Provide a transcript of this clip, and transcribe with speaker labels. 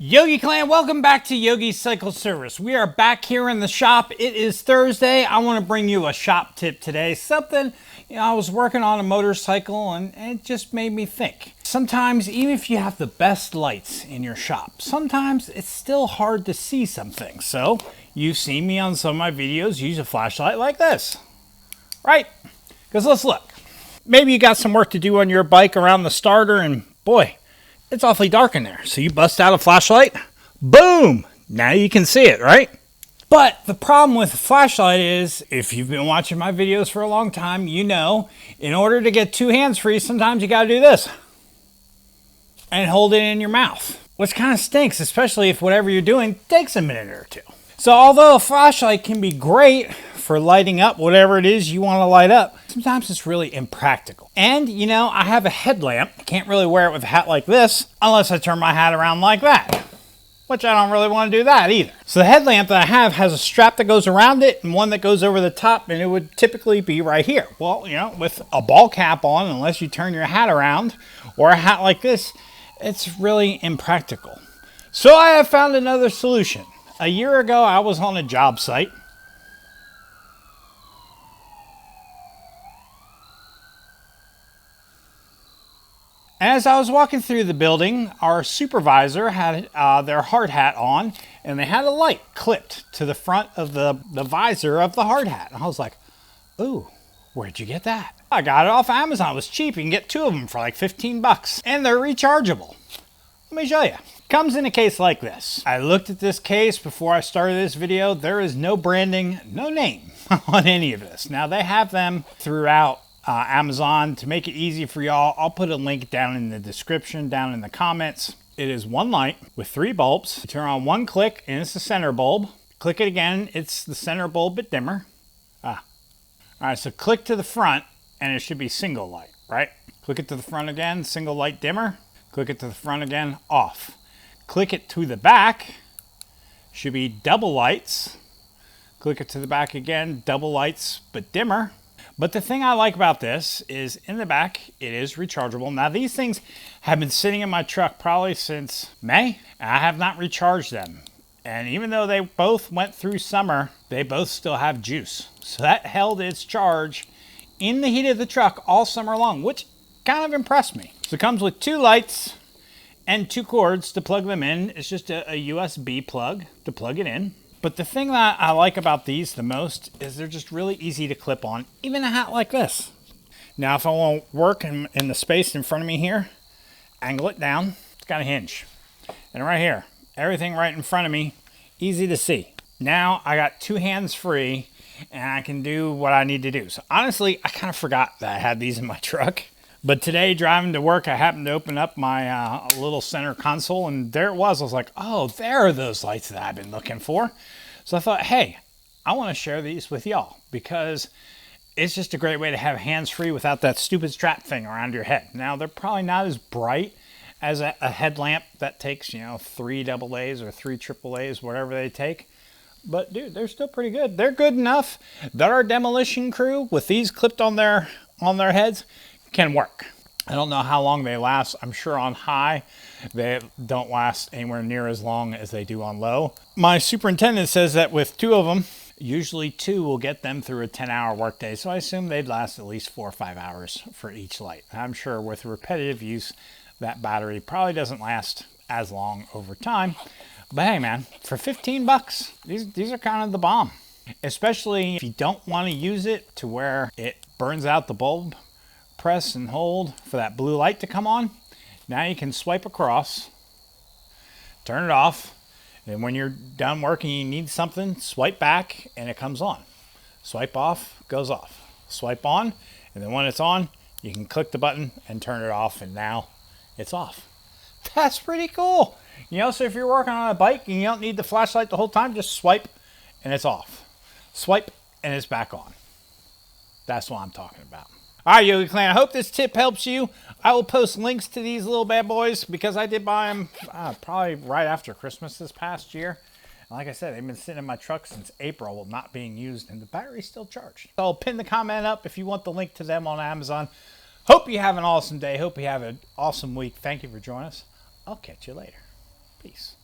Speaker 1: Yogi Clan, welcome back to Yogi's Cycle Service. We are back here in the shop. It is Thursday. I want to bring you a shop tip today. Something, I was working on a motorcycle and it just made me think. Sometimes, even if you have the best lights in your shop, sometimes it's still hard to see some things. So, you've seen me on some of my videos use a flashlight like this, right? Because let's look. Maybe you got some work to do on your bike around the starter and boy, it's awfully dark in there. So you bust out a flashlight, boom! Now you can see it, right? But the problem with a flashlight is, if you've been watching my videos for a long time, you know, in order to get two hands free, sometimes you gotta do this. And hold it in your mouth. Which kind of stinks, especially if whatever you're doing takes a minute or two. So although a flashlight can be great for lighting up whatever it is you want to light up, sometimes it's really impractical. And, I have a headlamp. I can't really wear it with a hat like this unless I turn my hat around like that, which I don't really want to do that either. So the headlamp that I have has a strap that goes around it and one that goes over the top, and it would typically be right here. Well, with a ball cap on, unless you turn your hat around or a hat like this, it's really impractical. So I have found another solution. A year ago, I was on a job site. As I was walking through the building, our supervisor had their hard hat on, and they had a light clipped to the front of the visor of the hard hat. And I was like, ooh, where'd you get that? I got it off Amazon. It was cheap. You can get two of them for like 15 bucks, and they're rechargeable. Let me show you. Comes in a case like this. I looked at this case before I started this video. There is no branding, no name on any of this. Now, they have them throughout Amazon to make it easy for y'all. I'll put a link down in the description, down in the comments. It is one light with 3 bulbs. You turn on one click and it's the center bulb. Click it again, it's the center bulb but dimmer. All right, so click to the front and it should be single light, right? Click it to the front again, single light dimmer. Click it to the front again, off. Click it to the back, should be double lights. Click it to the back again, double lights but dimmer. But the thing I like about this is in the back, it is rechargeable. Now these things have been sitting in my truck probably since May. And I have not recharged them. And even though they both went through summer, they both still have juice. So that held its charge in the heat of the truck all summer long, which kind of impressed me. So it comes with 2 lights and 2 cords to plug them in. It's just a USB plug to plug it in. But the thing that I like about these the most is they're just really easy to clip on, even a hat like this. Now, if I want to work in the space in front of me here, angle it down, it's got a hinge. And right here, everything right in front of me, easy to see. Now, I got 2 hands free, and I can do what I need to do. So honestly, I kind of forgot that I had these in my truck. But today, driving to work, I happened to open up my little center console, and there it was. I was like, oh, there are those lights that I've been looking for. So I thought, hey, I want to share these with y'all because it's just a great way to have hands-free without that stupid strap thing around your head. Now, they're probably not as bright as a headlamp that takes, 3 AA's or 3 AA's, whatever they take. But, dude, they're still pretty good. They're good enough that our demolition crew, with these clipped on their heads, can work. I don't know how long they last. I'm sure on high, they don't last anywhere near as long as they do on low. My superintendent says that with 2 of them, usually 2 will get them through a 10-hour workday. So I assume they'd last at least 4 or 5 hours for each light. I'm sure with repetitive use, that battery probably doesn't last as long over time. But hey, man, for 15 bucks, these are kind of the bomb. Especially if you don't want to use it to where it burns out the bulb. Press and hold for that blue light to come on. Now you can swipe across, turn it off, and when you're done working, you need something, swipe back, and it comes on. Swipe off, goes off. Swipe on, and then when it's on, you can click the button and turn it off, and now it's off. That's pretty cool. So if you're working on a bike and you don't need the flashlight the whole time, just swipe, and it's off. Swipe, and it's back on. That's what I'm talking about. All right, Yogi Clan, I hope this tip helps you. I will post links to these little bad boys because I did buy them probably right after Christmas this past year. And like I said, they've been sitting in my truck since April, not being used, and the battery's still charged. So I'll pin the comment up if you want the link to them on Amazon. Hope you have an awesome day. Hope you have an awesome week. Thank you for joining us. I'll catch you later. Peace.